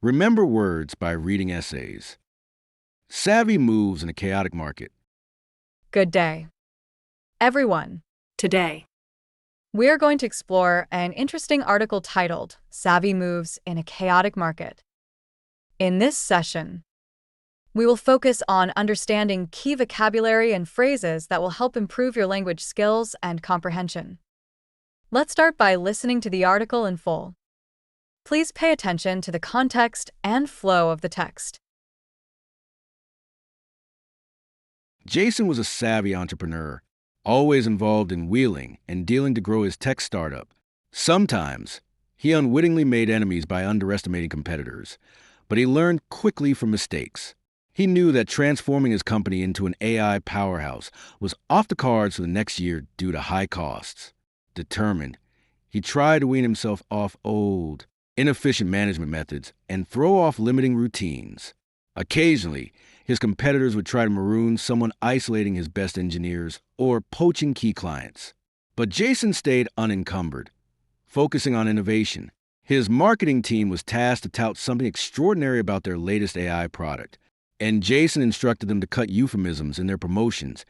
Remember words by reading essays. Savvy moves in a chaotic market. Good day, everyone. Today, We are going to explore an interesting article titled Savvy Moves in a Chaotic Market. In this session, we will focus on understanding key vocabulary and phrases that will help improve your language skills and comprehension. Let's start by listening to the article in full. Please pay attention to the context and flow of the text. Jason was a savvy entrepreneur, always involved in wheeling and dealing to grow his tech startup. Sometimes, he unwittingly made enemies by underestimating competitors, but he learned quickly from mistakes. He knew that transforming his company into an AI powerhouse was off the cards for the next year due to high costs. Determined, he tried to wean himself off old, inefficient management methods and throw off limiting routines. Occasionally, his competitors would try to maroon someone isolating his best engineers or poaching key clients. But Jason stayed unencumbered, focusing on innovation. His marketing team was tasked to tout something extraordinary about their latest AI product, and Jason instructed them to cut euphemisms in their promotions,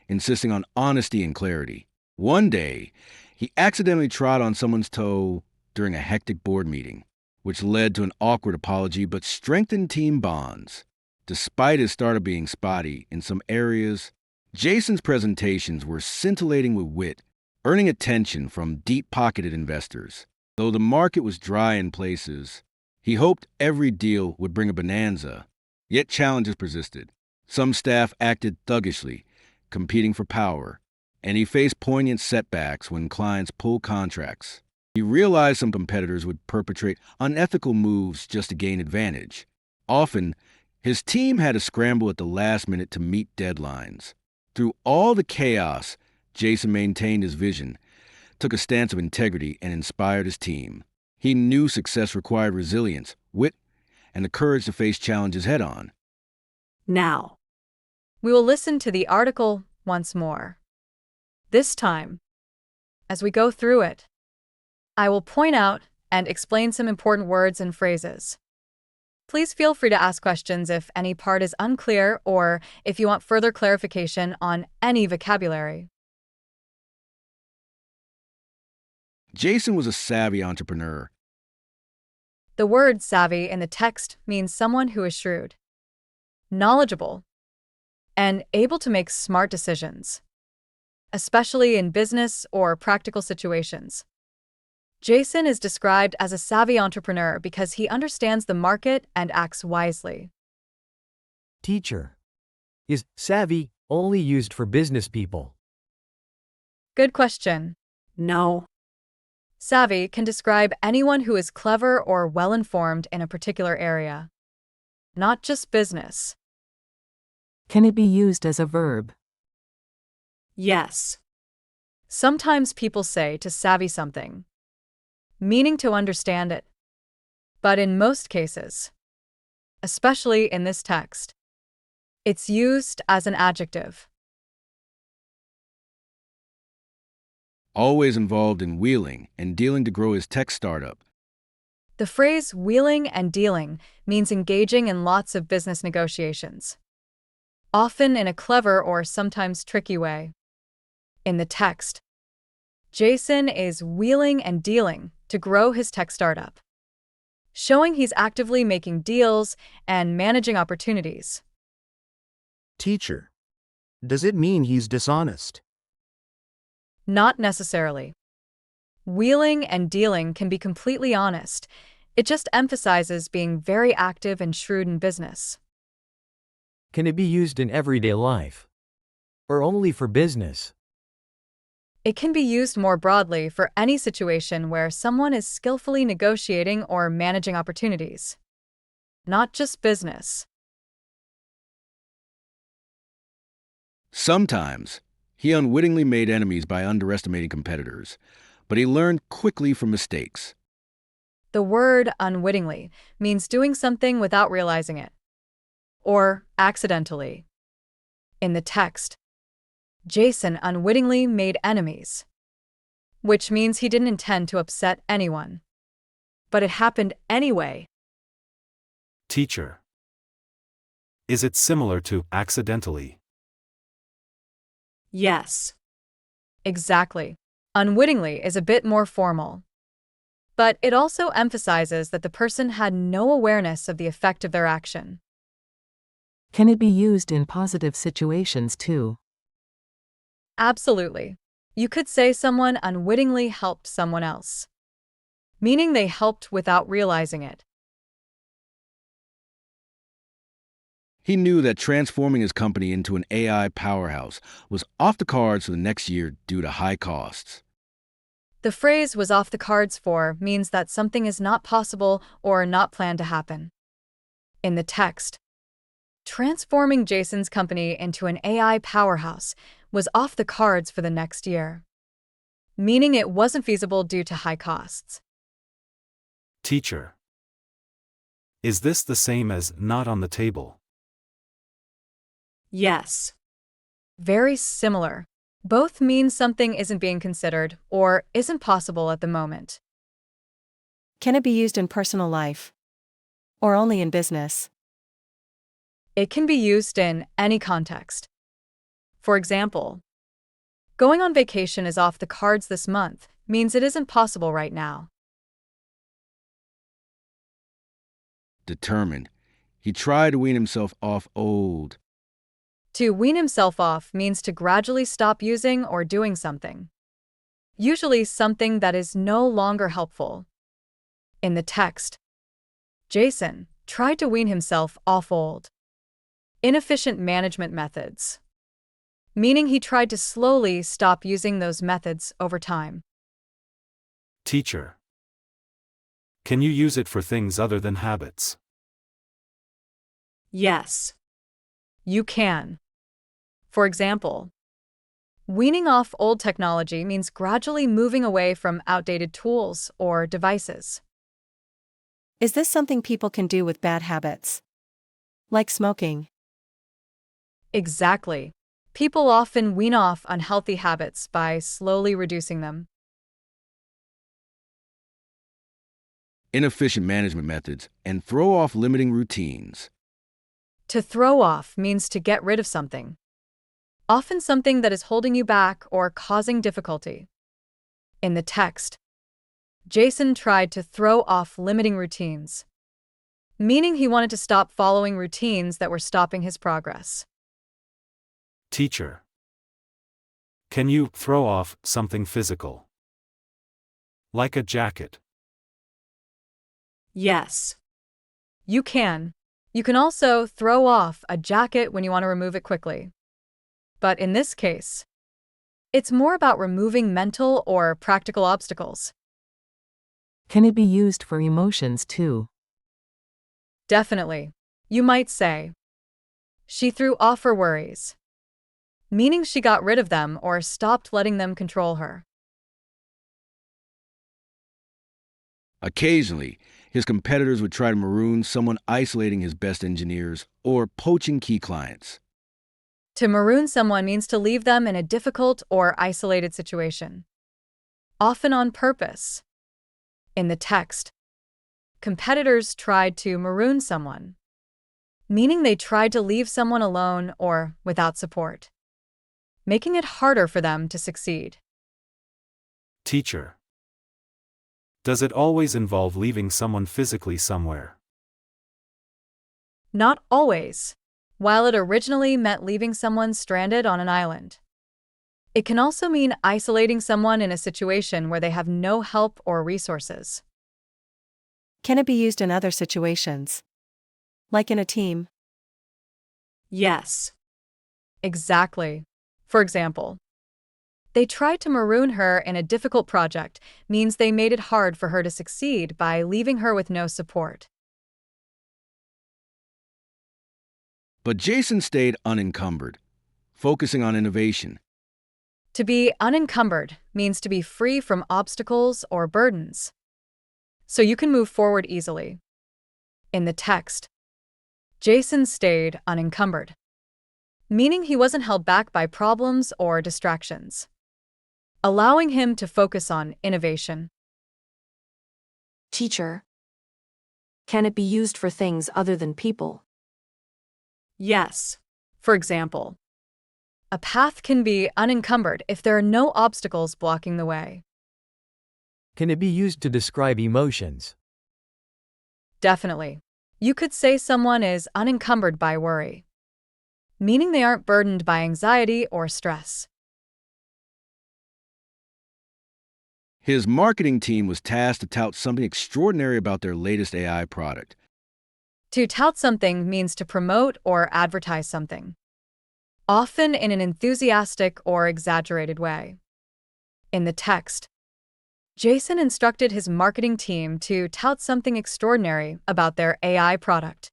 insisting on honesty and clarity. One day, he accidentally trod on someone's toe during a hectic board meeting, which led to an awkward apology but strengthened team bonds. Despite his startup being spotty in some areas, Jason's presentations were scintillating with wit, earning attention from deep-pocketed investors. Though the market was dry in places, he hoped every deal would bring a bonanza. Yet challenges persisted. Some staff acted thuggishly, competing for power, and he faced poignant setbacks when clients pulled contracts. He realized some competitors would perpetrate unethical moves just to gain advantage. Often, his team had to scramble at the last minute to meet deadlines. Through all the chaos, Jason maintained his vision, took a stance of integrity, and inspired his team. He knew success required resilience, wit, and the courage to face challenges head-on. now, We will listen to the article once more. This time, as we go through it, I will point out and explain some important words and phrases. Please feel free to ask questions if any part is unclear or if you want further clarification on any vocabulary. Jason was a savvy entrepreneur. The word savvy in the text means someone who is shrewd, knowledgeable, and able to make smart decisions, especially in business or practical situations. Jason is described as a savvy entrepreneur because he understands the market and acts wisely. Teacher. Is savvy only used for business people? Good question. no, Savvy can describe anyone who is clever or well-informed in a particular area, not just business. Can it be used as a verb? yes, Sometimes people say to savvy something, meaning to understand it. But in most cases, especially in this text, it's used as an adjective. Always involved in wheeling and dealing to grow his tech startup. The phrase wheeling and dealing means engaging in lots of business negotiations, often in a clever or sometimes tricky way. In the text, Jason is wheeling and dealing to grow his tech startup, showing he's actively making deals and managing opportunities. Teacher. Does it mean he's dishonest? Not necessarily. Wheeling and dealing can be completely honest. It just emphasizes being very active and shrewd in business. Can it be used in everyday life? Or only for business? It can be used more broadly for any situation where someone is skillfully negotiating or managing opportunities, not just business. Sometimes, he unwittingly made enemies by underestimating competitors, but he learned quickly from mistakes. The word unwittingly means doing something without realizing it, or accidentally. In the text, Jason unwittingly made enemies, which means he didn't intend to upset anyone. But it happened anyway. Teacher. Is it similar to accidentally? Yes. Exactly. Unwittingly is a bit more formal. But it also emphasizes that the person had no awareness of the effect of their action. Can it be used in positive situations too? Absolutely. You could say someone unwittingly helped someone else, meaning they helped without realizing it. He knew that transforming his company into an AI powerhouse was off the cards for the next year due to high costs. The phrase was off the cards for means that something is not possible or not planned to happen. In the text, transforming Jason's company into an AI powerhouse was off the cards for the next year, meaning it wasn't feasible due to high costs. Teacher. Is this the same as not on the table? Yes. Very similar. Both mean something isn't being considered or isn't possible at the moment. Can it be used in personal life? Or only in business? It can be used in any context. For example, going on vacation is off the cards this month means it isn't possible right now. Determined, he tried to wean himself off old. To wean himself off means to gradually stop using or doing something, usually something that is no longer helpful. In the text, Jason tried to wean himself off old, inefficient management methods, meaning he tried to slowly stop using those methods over time. Teacher. Can you use it for things other than habits? Yes. You can. For example, weaning off old technology means gradually moving away from outdated tools or devices. Is this something people can do with bad habits? Like smoking? Exactly. People often wean off unhealthy habits by slowly reducing them. Inefficient management methods and throw off limiting routines. To throw off means to get rid of something, often something that is holding you back or causing difficulty. In the text, Jason tried to throw off limiting routines, meaning he wanted to stop following routines that were stopping his progress. Teacher. Can you throw off something physical? Like a jacket? Yes. You can. You can also throw off a jacket when you want to remove it quickly. But in this case, it's more about removing mental or practical obstacles. Can it be used for emotions too? Definitely. You might say, she threw off her worries, meaning she got rid of them or stopped letting them control her. Occasionally, his competitors would try to maroon someone, isolating his best engineers or poaching key clients. To maroon someone means to leave them in a difficult or isolated situation, often on purpose. In the text, competitors tried to maroon someone, meaning they tried to leave someone alone or without support, making it harder for them to succeed. Teacher. Does it always involve leaving someone physically somewhere? Not always. While it originally meant leaving someone stranded on an island, it can also mean isolating someone in a situation where they have no help or resources. Can it be used in other situations? Like in a team? Yes. Exactly. For example, they tried to maroon her in a difficult project means they made it hard for her to succeed by leaving her with no support. But Jason stayed unencumbered, focusing on innovation. To be unencumbered means to be free from obstacles or burdens, so you can move forward easily. In the text, Jason stayed unencumbered, meaning he wasn't held back by problems or distractions, allowing him to focus on innovation. Teacher. Can it be used for things other than people? Yes. For example, a path can be unencumbered if there are no obstacles blocking the way. Can it be used to describe emotions? Definitely. You could say someone is unencumbered by worry, meaning they aren't burdened by anxiety or stress. His marketing team was tasked to tout something extraordinary about their latest AI product. To tout something means to promote or advertise something, often in an enthusiastic or exaggerated way. In the text, Jason instructed his marketing team to tout something extraordinary about their AI product,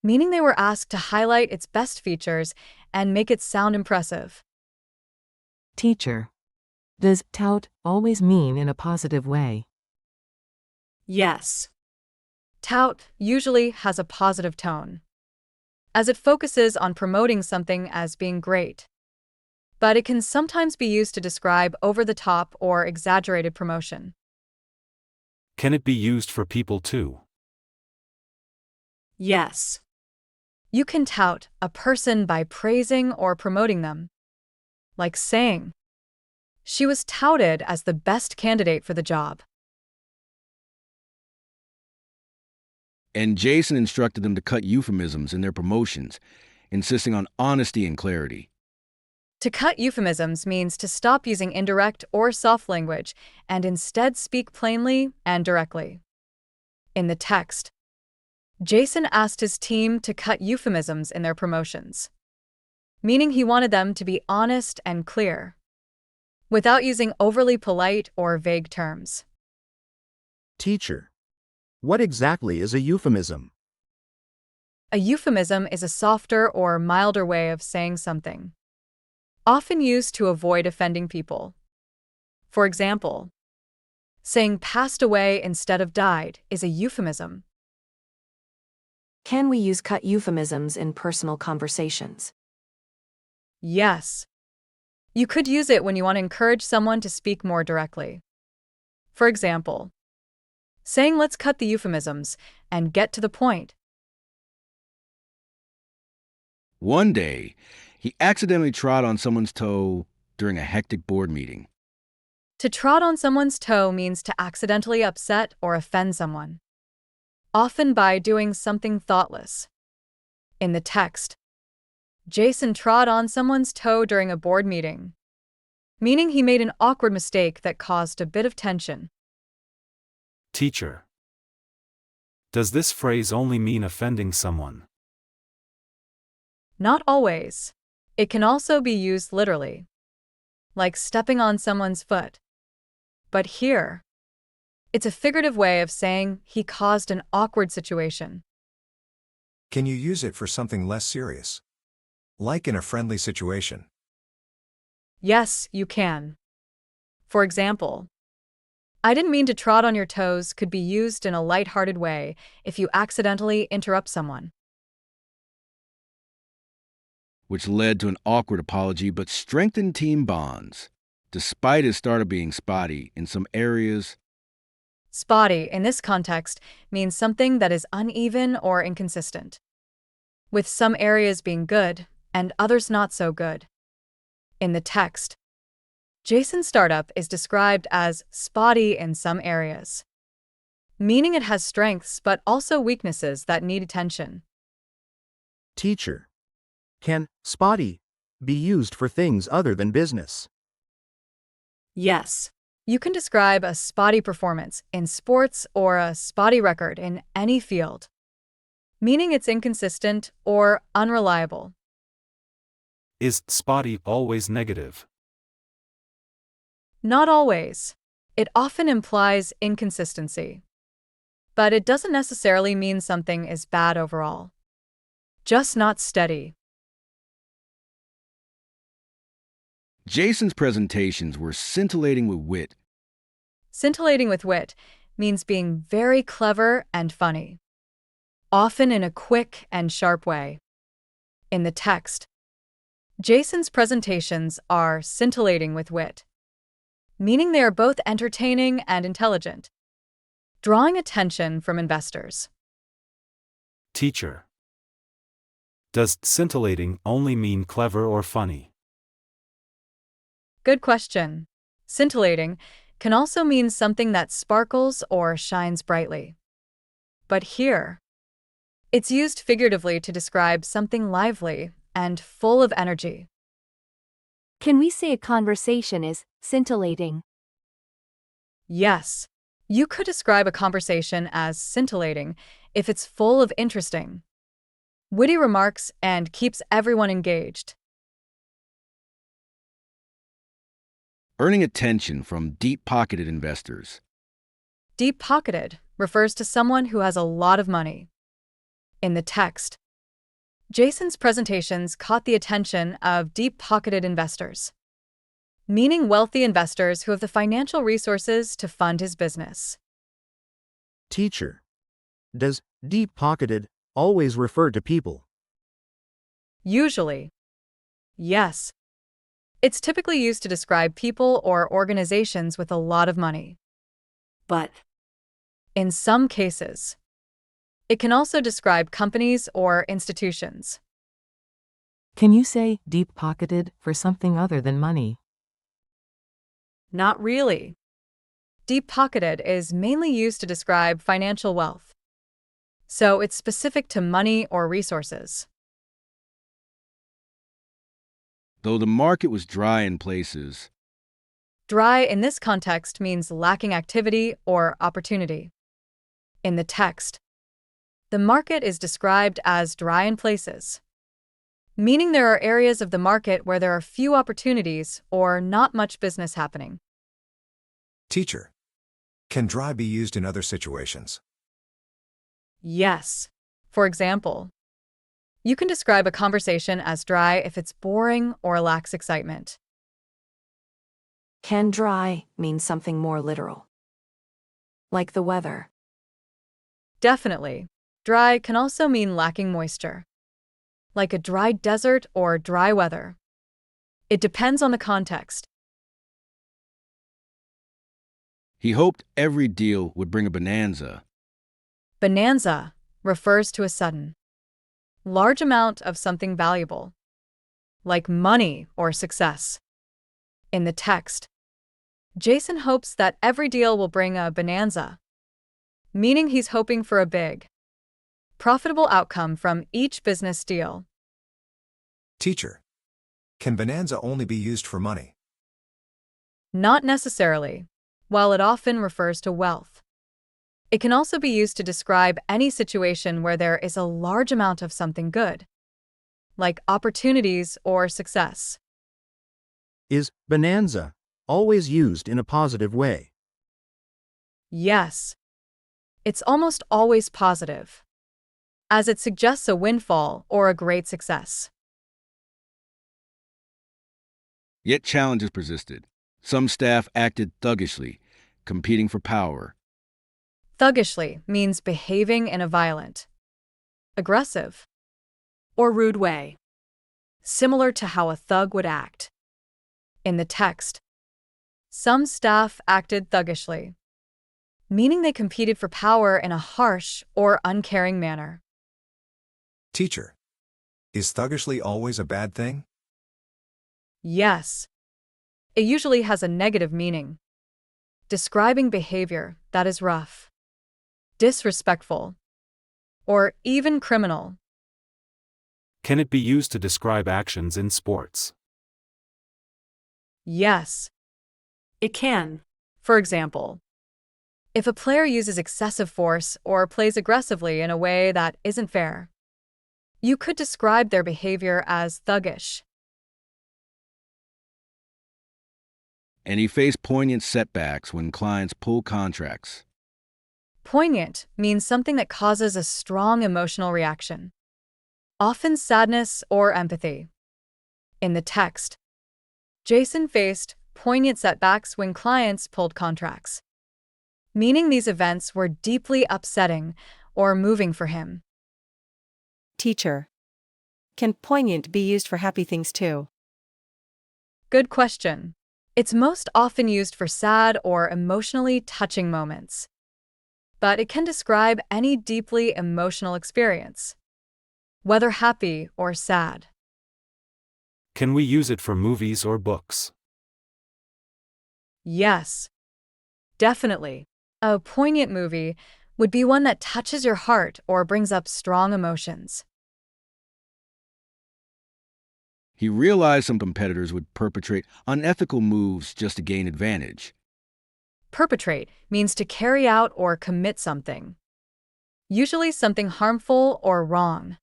meaning they were asked to highlight its best features and make it sound impressive. Teacher. Does tout always mean in a positive way? Yes. Tout usually has a positive tone, as it focuses on promoting something as being great. But it can sometimes be used to describe over-the-top or exaggerated promotion. Can it be used for people too? Yes. You can tout a person by praising or promoting them, like saying, "She was touted as the best candidate for the job." And Jason instructed them to cut euphemisms in their promotions, insisting on honesty and clarity. To cut euphemisms means to stop using indirect or soft language and instead speak plainly and directly. In the text, Jason asked his team to cut euphemisms in their promotions, meaning he wanted them to be honest and clear, without using overly polite or vague terms. Teacher. What exactly is a euphemism? A euphemism is a softer or milder way of saying something, often used to avoid offending people. For example, saying passed away instead of died is a euphemism. Can we use cut euphemisms in personal conversations? Yes. You could use it when you want to encourage someone to speak more directly. For example, saying let's cut the euphemisms and get to the point. One day, he accidentally trod on someone's toe during a hectic board meeting. To trod on someone's toe means to accidentally upset or offend someone, often by doing something thoughtless. In the text, Jason trod on someone's toe during a board meeting, meaning he made an awkward mistake that caused a bit of tension. Teacher. Does this phrase only mean offending someone? Not always. It can also be used literally, like stepping on someone's foot. But here, it's a figurative way of saying he caused an awkward situation. Can you use it for something less serious? Like in a friendly situation? Yes, you can. For example, "I didn't mean to trod on your toes" could be used in a lighthearted way if you accidentally interrupt someone. Which led to an awkward apology but strengthened team bonds. Despite his startup being spotty in some areas, Spotty, in this context, means something that is uneven or inconsistent, with some areas being good and others not so good. In the text, Jason's startup is described as spotty in some areas, meaning it has strengths but also weaknesses that need attention. Teacher. Can spotty be used for things other than business? Yes. You can describe a spotty performance in sports or a spotty record in any field, meaning it's inconsistent or unreliable. Is spotty always negative? Not always. It often implies inconsistency, but it doesn't necessarily mean something is bad overall. Just not steady. Jason's presentations were scintillating with wit. Scintillating with wit means being very clever and funny, often in a quick and sharp way. In the text, Jason's presentations are scintillating with wit, meaning they are both entertaining and intelligent, drawing attention from investors. Teacher. Does scintillating only mean clever or funny? Good question. Scintillating can also mean something that sparkles or shines brightly. But here, it's used figuratively to describe something lively and full of energy. Can we say a conversation is scintillating? Yes, you could describe a conversation as scintillating if it's full of interesting, witty remarks and keeps everyone engaged. Earning attention from deep-pocketed investors. Deep-pocketed refers to someone who has a lot of money. In the text, Jason's presentations caught the attention of deep-pocketed investors, meaning wealthy investors who have the financial resources to fund his business. Teacher. Does deep-pocketed always refer to people? Usually, yes. It's typically used to describe people or organizations with a lot of money. But In some cases, it can also describe companies or institutions. Can you say deep-pocketed for something other than money? Not really. Deep-pocketed is mainly used to describe financial wealth, so it's specific to money or resources. Though the market was dry in places, Dry in this context means lacking activity or opportunity. In the text, the market is described as dry in places, meaning there are areas of the market where there are few opportunities or not much business happening. Teacher. Can dry be used in other situations? Yes. For example, you can describe a conversation as dry if it's boring or lacks excitement. Can dry mean something more literal? Like the weather. Definitely. Dry can also mean lacking moisture, like a dry desert or dry weather. It depends on the context. he hoped every deal would bring a bonanza. Bonanza refers to a sudden, large amount of something valuable, like money or success. In the text, Jason hopes that every deal will bring a bonanza, meaning he's hoping for a big, profitable outcome from each business deal. Teacher. Can bonanza only be used for money? Not necessarily, while it often refers to wealth. It can also be used to describe any situation where there is a large amount of something good, like opportunities or success. Is bonanza always used in a positive way? Yes. It's almost always positive, as it suggests a windfall or a great success. Yet challenges persisted. Some staff acted thuggishly, competing for power. Thuggishly means behaving in a violent, aggressive, or rude way, similar to how a thug would act. In the text, some staff acted thuggishly, meaning they competed for power in a harsh or uncaring manner. Teacher. Is thuggishly always a bad thing? Yes. It usually has a negative meaning, describing behavior that is rough, disrespectful, or even criminal. Can it be used to describe actions in sports? Yes. it can. For example, if a player uses excessive force or plays aggressively in a way that isn't fair, you could describe their behavior as thuggish. And he faced poignant setbacks when clients pulled contracts. Poignant means something that causes a strong emotional reaction, often sadness or empathy. In the text, Jason faced poignant setbacks when clients pulled contracts, meaning these events were deeply upsetting or moving for him. Teacher. Can poignant be used for happy things too? Good question. It's most often used for sad or emotionally touching moments, but it can describe any deeply emotional experience, whether happy or sad. Can we use it for movies or books? Yes, definitely. A poignant movie would be one that touches your heart or brings up strong emotions. He realized some competitors would perpetrate unethical moves just to gain advantage. Perpetrate means to carry out or commit something, usually something harmful or wrong.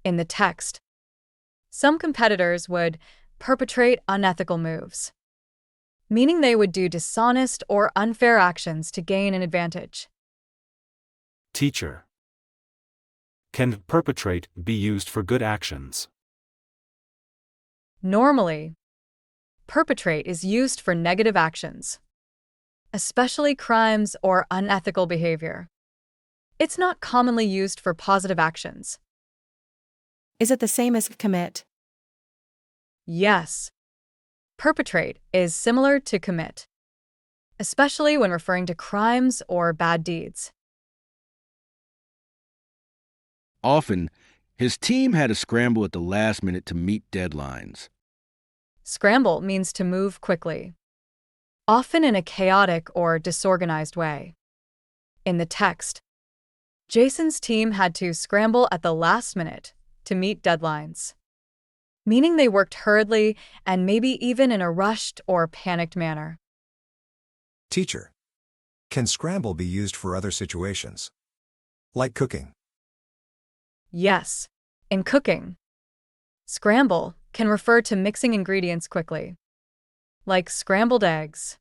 In the text, some competitors would perpetrate unethical moves, meaning they would do dishonest or unfair actions to gain an advantage. Teacher. Can perpetrate be used for good actions? Normally, perpetrate is used for negative actions, especially crimes or unethical behavior. It's not commonly used for positive actions. Is it the same as commit? Yes. Perpetrate is similar to commit, especially when referring to crimes or bad deeds. Often, his team had to scramble at the last minute to meet deadlines. Scramble means to move quickly, often in a chaotic or disorganized way. In the text, Jason's team had to scramble at the last minute to meet deadlines, meaning they worked hurriedly and maybe even in a rushed or panicked manner. Teacher. Can scramble be used for other situations? Like cooking. Yes, in cooking, scramble can refer to mixing ingredients quickly, like scrambled eggs.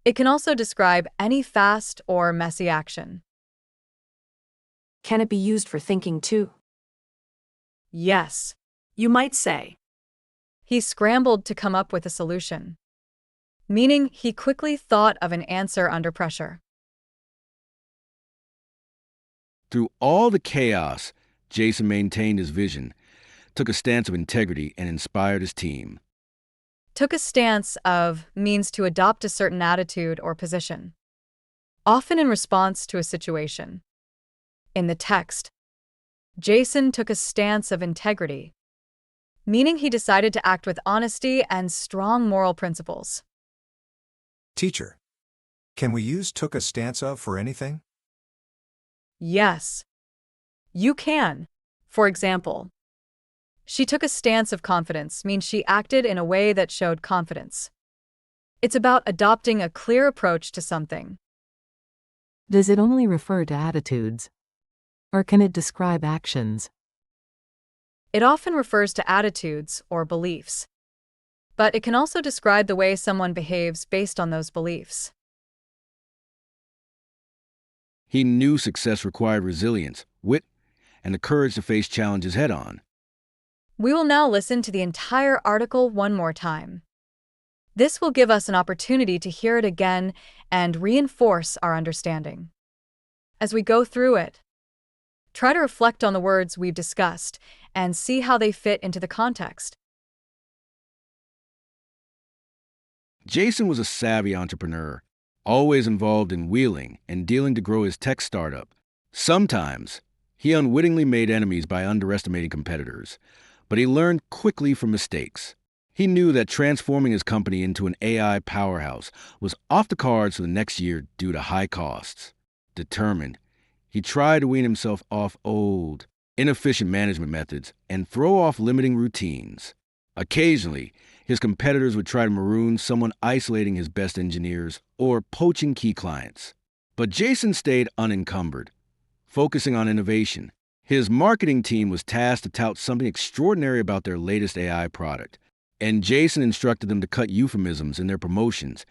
It can also describe any fast or messy action. Can it be used for thinking too? Yes, You might say, he scrambled to come up with a solution, meaning he quickly thought of an answer under pressure. Through all the chaos, Jason maintained his vision, took a stance of integrity, and inspired his team. Took a stance of means to adopt a certain attitude or position, often in response to a situation. In the text, Jason took a stance of integrity, meaning he decided to act with honesty and strong moral principles. Teacher. Can we use took a stance of for anything? Yes, you can. For example, she took a stance of confidence means she acted in a way that showed confidence. It's about adopting a clear approach to something. Does it only refer to attitudes? Or can it describe actions? It often refers to attitudes or beliefs, but it can also describe the way someone behaves based on those beliefs. He knew success required resilience, wit, and the courage to face challenges head-on. We will now listen to the entire article one more time. This will give us an opportunity to hear it again and reinforce our understanding. As we go through it, try to reflect on the words we've discussed and see how they fit into the context. Jason was a savvy entrepreneur, always involved in wheeling and dealing to grow his tech startup. Sometimes, he unwittingly made enemies by underestimating competitors, but he learned quickly from mistakes. He knew that transforming his company into an AI powerhouse was off the cards for the next year due to high costs. Determined, he tried to wean himself off old, inefficient management methods and throw off limiting routines. Occasionally, his competitors would try to maroon someone isolating his best engineers or poaching key clients. But Jason stayed unencumbered, focusing on innovation. His marketing team was tasked to tout something extraordinary about their latest AI product, and Jason instructed them to cut euphemisms in their promotions,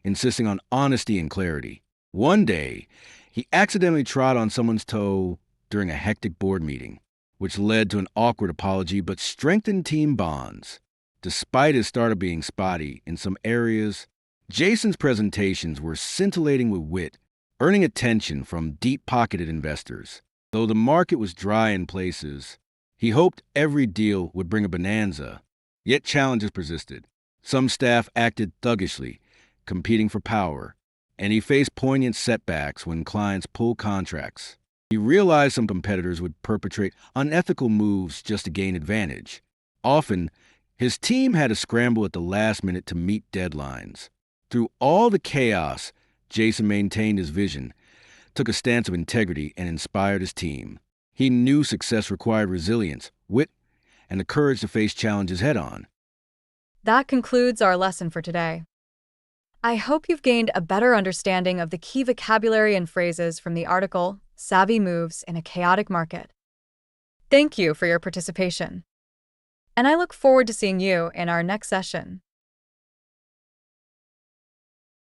insisting on honesty and clarity. One day, he accidentally trod on someone's toe during a hectic board meeting, which led to an awkward apology but strengthened team bonds. Despite his startup being spotty in some areas, Jason's presentations were scintillating with wit, earning attention from deep-pocketed investors. Though the market was dry in places, he hoped every deal would bring a bonanza. Yet challenges persisted. Some staff acted thuggishly, competing for power. and he faced poignant setbacks when clients pulled contracts. He realized some competitors would perpetrate unethical moves just to gain advantage. Often, his team had to scramble at the last minute to meet deadlines. Through all the chaos, Jason maintained his vision, took a stance of integrity, and inspired his team. He knew success required resilience, wit, and the courage to face challenges head-on. That concludes our lesson for today. I hope you've gained a better understanding of the key vocabulary and phrases from the article, Savvy Moves in a Chaotic Market. Thank you for your participation. And I look forward to seeing you in our next session.